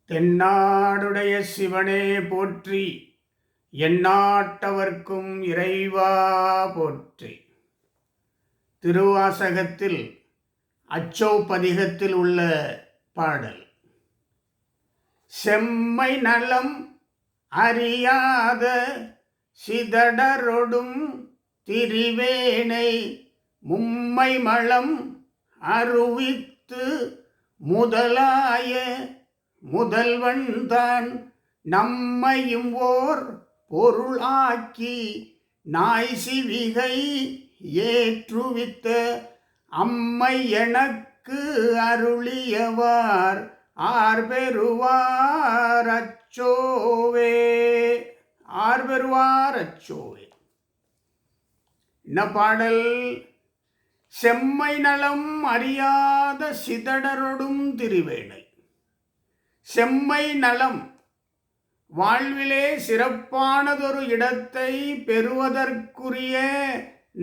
தென்னாடுடைய சிவனே போற்றி, எந்நாட்டவர்க்கும் இறைவா போற்றி. திருவாசகத்தில் அச்சோ பதிகத்தில் உள்ள பாடல். செம்மை நலம் அறியாத சிதடரொடும் திரிவேனை மும்மை மலம் அருவித்து முதலாய முதல்வன்தான் நம்மையும் ஓர் பொருளாக்கி நாய்சிவிகை ஏற்றுவித்த அம்மை எனக்கு அருளியவார் ஆர்பெறுவார் அச்சோவே. ஆர்பெறுவார் அச்சோவே. என்ன பாடல்? செம்மை நலம் அறியாத சிதடரொடும் திரிவேனை. செம்மை நலம், வாழ்விலே சிறப்பானதொரு இடத்தை பெறுவதற்குரிய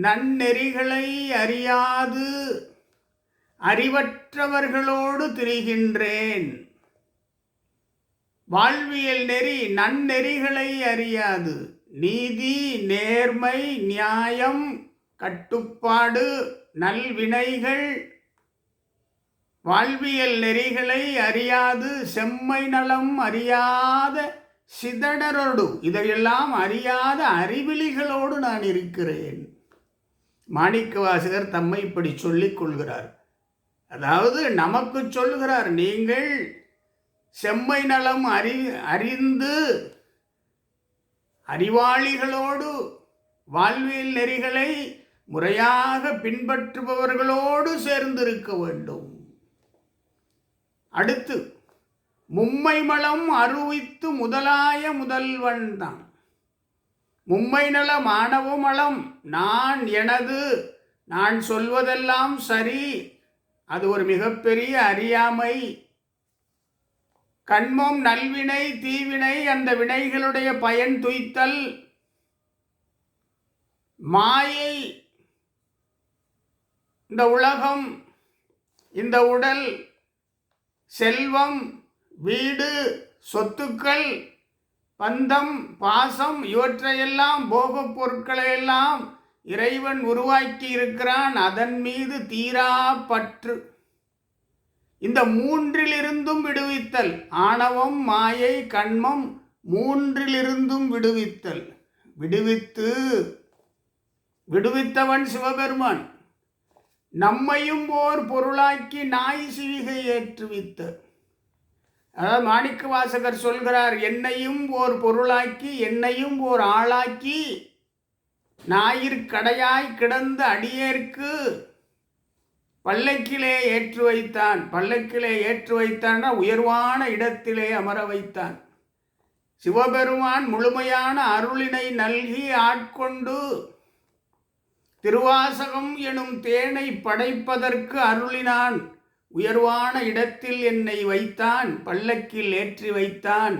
நன்னெறிகளை அறியாது அறிவற்றவர்களோடு திரிகின்றேன். வாழ்வியல் நெறி, நன்னெறிகளை அறியாது, நீதி, நேர்மை, நியாயம், கட்டுப்பாடு, நல்வினைகள், வாழ்வியல் நெறிகளை அறியாது செம்மை நலம் அறியாத சிதடரோடு, இதையெல்லாம் அறியாத அறிவிலிகளோடு நான் இருக்கிறேன். மாணிக்கவாசகர் தம்மை இப்படி சொல்லிக் கொள்கிறார். அதாவது நமக்கு சொல்லுகிறார், நீங்கள் செம்மை நலம் அறிந்து அறிவாளிகளோடு, வாழ்வியல் நெறிகளை முறையாக பின்பற்றுபவர்களோடு சேர்ந்திருக்க வேண்டும். அடுத்து, மும்மை மலம் அருவித்து முதலாய முதல்வன் தான். மும்மை நல மாணவ மலம், நான், எனது, நான் சொல்வதெல்லாம் சரி, அது ஒரு மிகப்பெரிய அறியாமை. கண்மம், நல்வினை, தீவினை, அந்த வினைகளுடைய பயன் துய்த்தல். மாயை, இந்த உலகம், இந்த உடல், செல்வம், வீடு, சொத்துக்கள், பந்தம், பாசம், இவற்றையெல்லாம், போகப் பொருட்களையெல்லாம் இறைவன் உருவாக்கி இருக்கிறான். அதன் மீது தீரா பற்று. இந்த மூன்றிலிருந்தும் விடுவித்தல். ஆணவம், மாயை, கண்மம், மூன்றிலிருந்தும் விடுவித்தல். விடுவித்தவன் சிவபெருமான். நம்மையும் ஓர் பொருளாக்கி நாய் சிவிகை ஏற்றுவித்த. அதாவது மாணிக்க வாசகர் சொல்கிறார், என்னையும் ஓர் பொருளாக்கி, என்னையும் ஓர் ஆளாக்கி, ஞாயிற்கடையாய் கிடந்த அடியேற்கு பல்லக்கிலே ஏற்று வைத்தான். பல்லக்கிலே ஏற்று வைத்தான், உயர்வான இடத்திலே அமர வைத்தான். சிவபெருமான் முழுமையான அருளினை நல்கி ஆட்கொண்டு திருவாசகம் எனும் தேனை படைப்பதற்கு அருளினான். உயர்வான இடத்தில் என்னை வைத்தான், பல்லக்கில் ஏற்றி வைத்தான்.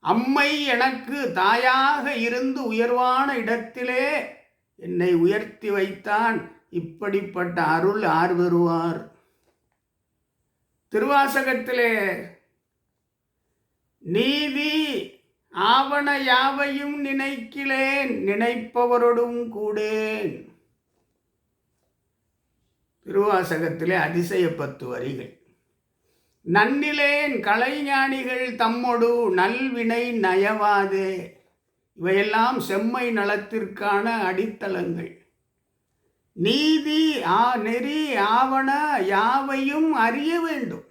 அம்மை எனக்கு தாயாக இருந்து உயர்வான இடத்திலே என்னை உயர்த்தி வைத்தான். இப்படிப்பட்ட அருள் ஆர் பெறுவார்? திருவாசகத்திலே நீதி ஆவண யாவையும் நினைக்கிலேன், நினைப்பவரோடும் கூடேன். திருவாசகத்திலே அதிசய 10 வரிகள். நன்னிலேன் கலைஞானிகள் தம்மொடு நல்வினை நயவாதே. இவையெல்லாம் செம்மை நலத்திற்கான அடித்தளங்கள். நீதி, நெறி, ஆவண யாவையும் அறிய வேண்டும்.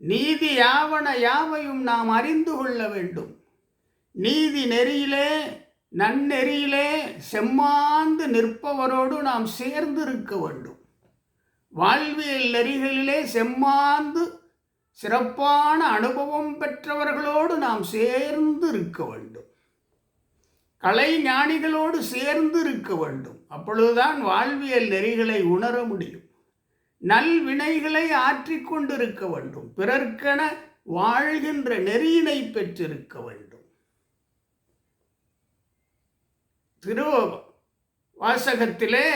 நீதி ஆவண யாவையும் நாம் அறிந்து கொள்ள வேண்டும். நீதி நெறியிலே, நன்னெறியிலே செம்மாந்து நிற்பவரோடு நாம் சேர்ந்து இருக்க வேண்டும். வாழ்வியல் நெறிகளிலே செம்மாந்து சிறப்பான அனுபவம் பெற்றவர்களோடு நாம் சேர்ந்து இருக்க வேண்டும். கலை ஞானிகளோடு சேர்ந்து இருக்க வேண்டும். அப்பொழுதுதான் வாழ்வியல் நெறிகளை உணர முடியும். நல்வினைகளை ஆற்றிக்கொண்டிருக்க வேண்டும். பிறர்க்கென வாழ்கின்ற நெறியினை பெற்றிருக்க வேண்டும். திருவாசகத்திலே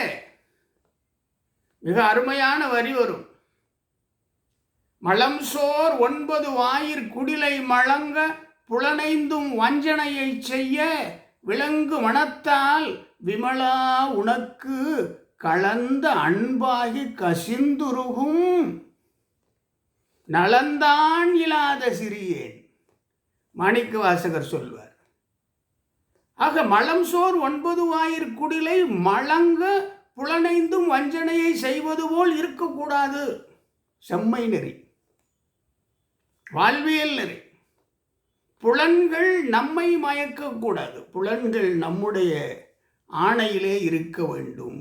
மிக அருமையான வரி வரும். மலம் சோர் 9 வாயிற் குடிலை மழங்க புலனைந்தும் வஞ்சனையைச் செய்ய விலங்கு மனத்தால் விமலா உனக்கு கலந்த அன்பாகி கசிந்துருகும் நலந்தான் இல்லாத சிறியேன். மாணிக்க வாசகர் சொல்வார். ஆக மலம் சோர் 9 வாயிற் குடிலை மழங்க புலனைந்தும் வஞ்சனையை செய்வது போல் இருக்கக்கூடாது. செம்மை நெறி, வாழ்வியல் நெறி. புலன்கள் நம்மை மயக்கக்கூடாது. புலன்கள் நம்முடைய ஆணையிலே இருக்க வேண்டும்.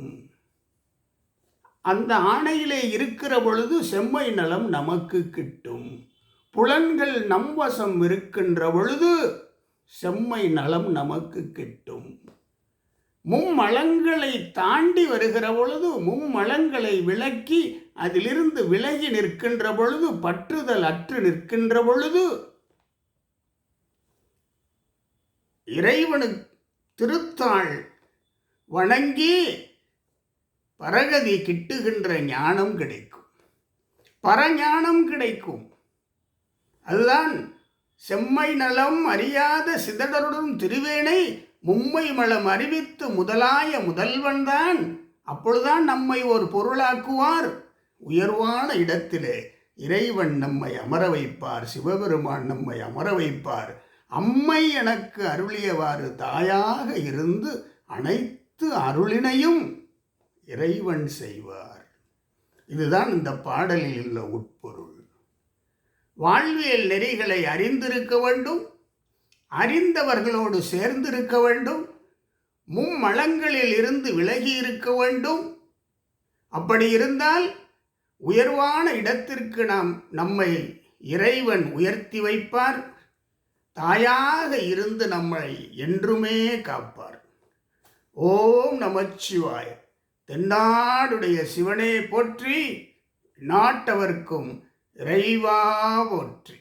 அந்த ஆணையிலே இருக்கிற பொழுது செம்மை நலம் நமக்கு கிட்டும். புலன்கள் நம் வசம் இருக்கின்ற பொழுது செம்மை நலம் நமக்கு கிட்டும். மும்மலங்களை தாண்டி வருகிற பொழுது, மும்மலங்களை விலக்கி அதிலிருந்து விலகி நிற்கின்ற பொழுது, பற்றுதல் அற்று நிற்கின்ற பொழுது, இறைவனுக்கு திருத்தாள் வணங்கி பரகதி கிட்டுகின்ற ஞானம் கிடைக்கும், பரஞானம் கிடைக்கும். அதுதான் செம்மை நலம் அறியாத சிதடருடன் திருவேனை மும்மை மலம் அறிவித்து முதலாய முதல்வன்தான். அப்பொழுதுதான் நம்மை ஒரு பொருளாக்குவார். உயர்வான இடத்திலே இறைவன் நம்மை அமர வைப்பார். சிவபெருமான் நம்மை அமர வைப்பார். அம்மை எனக்கு அருளியவாறு தாயாக இருந்து அனைத்து அருளினையும் இறைவன் செய்வார். இதுதான் இந்த பாடலில் உள்ள உட்பொருள். வாழ்வியல் நெறிகளை அறிந்திருக்க வேண்டும், அறிந்தவர்களோடு சேர்ந்திருக்க வேண்டும், மும்மலங்களில் இருந்து விலகி இருக்க வேண்டும். அப்படி இருந்தால் உயர்வான இடத்திற்கு நம்மை இறைவன் உயர்த்தி வைப்பார். தாயாக இருந்து நம்மை என்றுமே காப்பார். ஓம் நமச்சிவாய. தென்னாடுடைய சிவனே போற்றி, நாட்டவர்க்கும் இறைவா போற்றி.